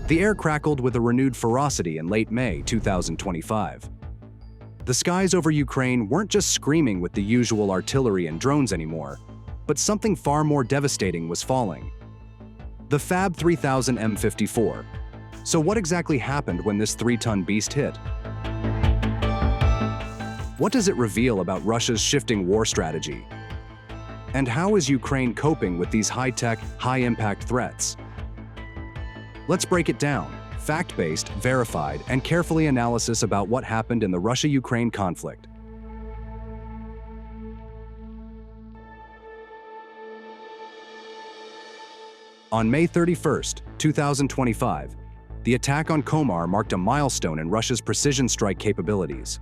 The air crackled with a renewed ferocity in late May 2025. The skies over Ukraine weren't just screaming with the usual artillery and drones anymore, but something far more devastating was falling. The FAB-3000 M54. So what exactly happened when this 3-ton beast hit? What does it reveal about Russia's shifting war strategy? And how is Ukraine coping with these high-tech, high-impact threats? Let's break it down. Fact-based, verified, and carefully analysis about what happened in the Russia-Ukraine conflict. On May 31, 2025, the attack on Komar marked a milestone in Russia's precision strike capabilities.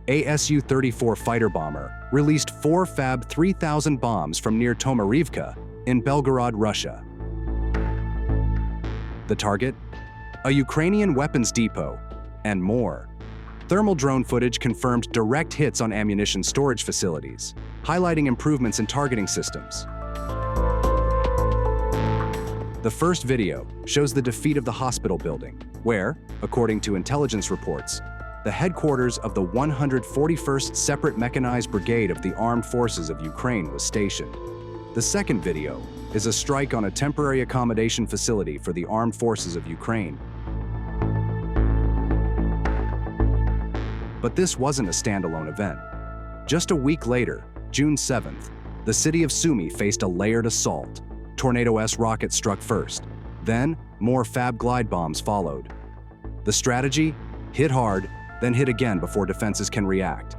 A Su-34 fighter bomber released 4 FAB-3000 bombs from near Tomarivka in Belgorod, Russia. The target? A Ukrainian weapons depot, and more. Thermal drone footage confirmed direct hits on ammunition storage facilities, highlighting improvements in targeting systems. The first video shows the defeat of the hospital building, where, according to intelligence reports, the headquarters of the 141st Separate Mechanized Brigade of the Armed Forces of Ukraine was stationed. The second video is a strike on a temporary accommodation facility for the Armed Forces of Ukraine. But this wasn't a standalone event. Just a week later, June 7th, the city of Sumy faced a layered assault. Tornado-S rockets struck first. Then, more FAB glide bombs followed. The strategy? Hit hard, then hit again before defenses can react.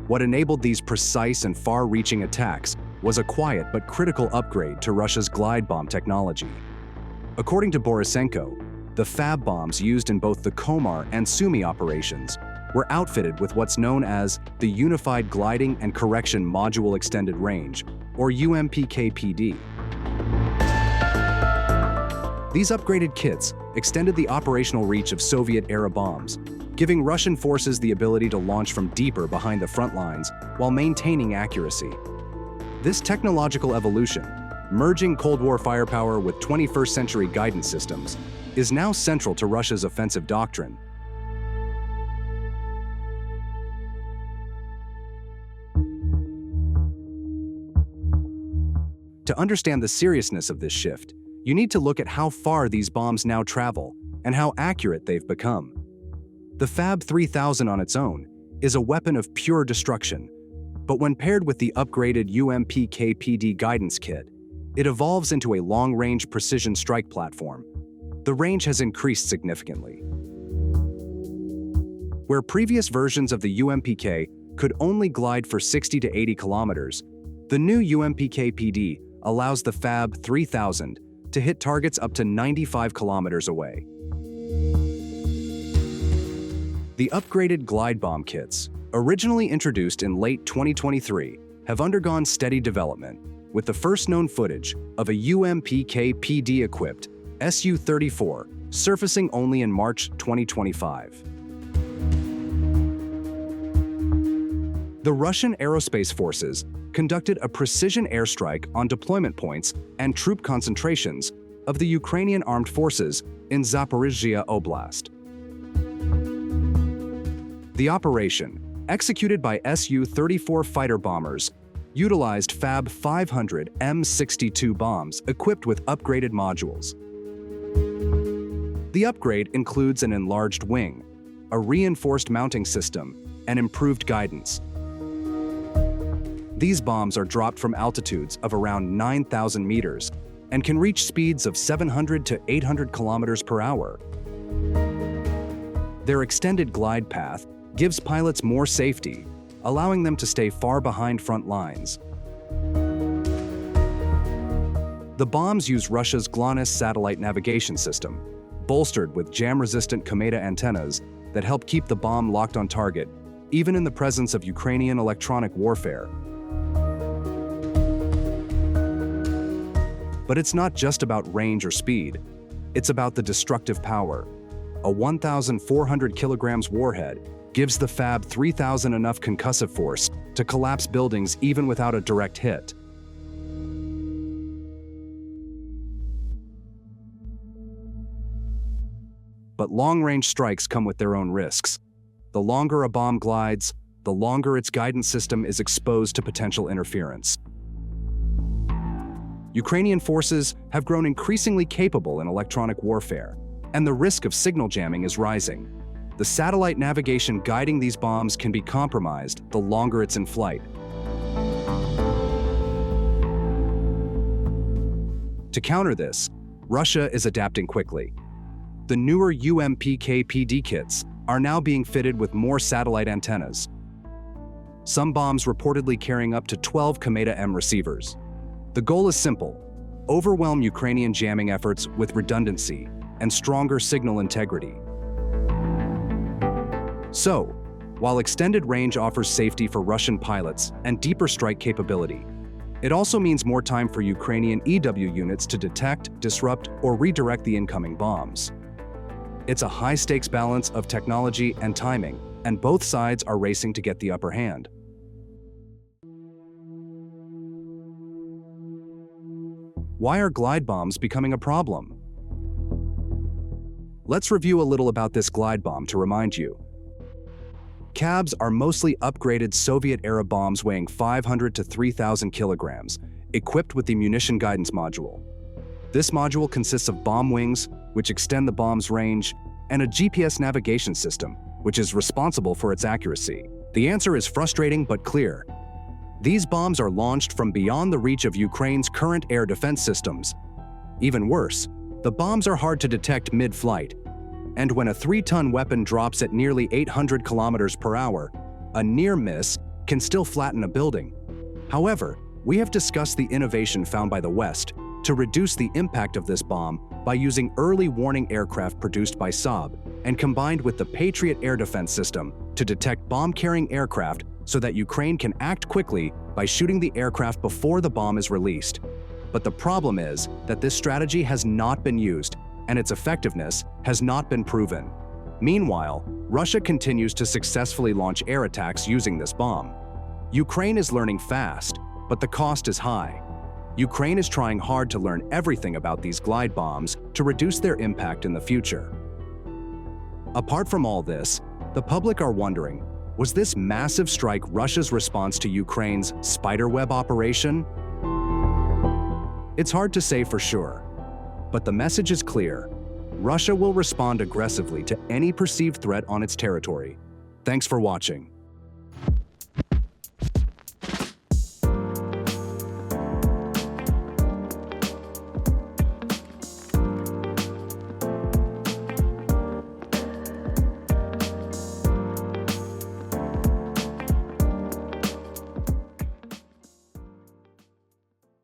What enabled these precise and far-reaching attacks was a quiet but critical upgrade to Russia's glide bomb technology. According to Borisenko, the FAB bombs used in both the Komar and Sumy operations were outfitted with what's known as the Unified Gliding and Correction Module Extended Range, or UMPK-PD. These upgraded kits extended the operational reach of Soviet-era bombs, giving Russian forces the ability to launch from deeper behind the front lines while maintaining accuracy. This technological evolution, merging Cold War firepower with 21st century guidance systems, is now central to Russia's offensive doctrine. To understand the seriousness of this shift, you need to look at how far these bombs now travel and how accurate they've become. The FAB-3000 on its own is a weapon of pure destruction, but when paired with the upgraded UMPK-PD guidance kit, it evolves into a long-range precision strike platform. The range has increased significantly. Where previous versions of the UMPK could only glide for 60 to 80 kilometers, the new UMPK-PD allows the FAB-3000 to hit targets up to 95 kilometers away. The upgraded glide bomb kits, originally introduced in late 2023, have undergone steady development, with the first known footage of a UMPK-PD-equipped Su-34 surfacing only in March 2025. The Russian Aerospace Forces conducted a precision airstrike on deployment points and troop concentrations of the Ukrainian armed forces in Zaporizhzhia Oblast. The operation, executed by Su-34 fighter bombers, utilized FAB-500 M62 bombs equipped with upgraded modules. The upgrade includes an enlarged wing, a reinforced mounting system, and improved guidance. These bombs are dropped from altitudes of around 9,000 meters and can reach speeds of 700 to 800 kilometers per hour. Their extended glide path gives pilots more safety, allowing them to stay far behind front lines. The bombs use Russia's GLONASS satellite navigation system, bolstered with jam-resistant Kometa antennas that help keep the bomb locked on target, even in the presence of Ukrainian electronic warfare. But it's not just about range or speed, it's about the destructive power. A 1,400 kilograms warhead gives the FAB-3000 enough concussive force to collapse buildings even without a direct hit. But long-range strikes come with their own risks. The longer a bomb glides, the longer its guidance system is exposed to potential interference. Ukrainian forces have grown increasingly capable in electronic warfare, and the risk of signal jamming is rising. The satellite navigation guiding these bombs can be compromised the longer it's in flight. To counter this, Russia is adapting quickly. The newer UMPK-PD kits are now being fitted with more satellite antennas. Some bombs reportedly carrying up to 12 Komar receivers. The goal is simple: overwhelm Ukrainian jamming efforts with redundancy and stronger signal integrity. So, while extended range offers safety for Russian pilots and deeper strike capability, it also means more time for Ukrainian EW units to detect, disrupt, or redirect the incoming bombs. It's a high-stakes balance of technology and timing, and both sides are racing to get the upper hand. Why are glide bombs becoming a problem? Let's review a little about this glide bomb to remind you. CABs are mostly upgraded Soviet-era bombs weighing 500 to 3,000 kilograms, equipped with the munition guidance module. This module consists of bomb wings, which extend the bomb's range, and a GPS navigation system, which is responsible for its accuracy. The answer is frustrating but clear. These bombs are launched from beyond the reach of Ukraine's current air defense systems. Even worse, the bombs are hard to detect mid-flight, and when a 3-ton weapon drops at nearly 800 kilometers per hour, a near miss can still flatten a building. However, we have discussed the innovation found by the West to reduce the impact of this bomb by using early warning aircraft produced by Saab and combined with the Patriot air defense system to detect bomb-carrying aircraft so that Ukraine can act quickly by shooting the aircraft before the bomb is released. But the problem is that this strategy has not been used, and its effectiveness has not been proven. Meanwhile, Russia continues to successfully launch air attacks using this bomb. Ukraine is learning fast, but the cost is high. Ukraine is trying hard to learn everything about these glide bombs to reduce their impact in the future. Apart from all this, the public are wondering, was this massive strike Russia's response to Ukraine's Spiderweb operation? It's hard to say for sure, but the message is clear. Russia will respond aggressively to any perceived threat on its territory. Thanks for watching.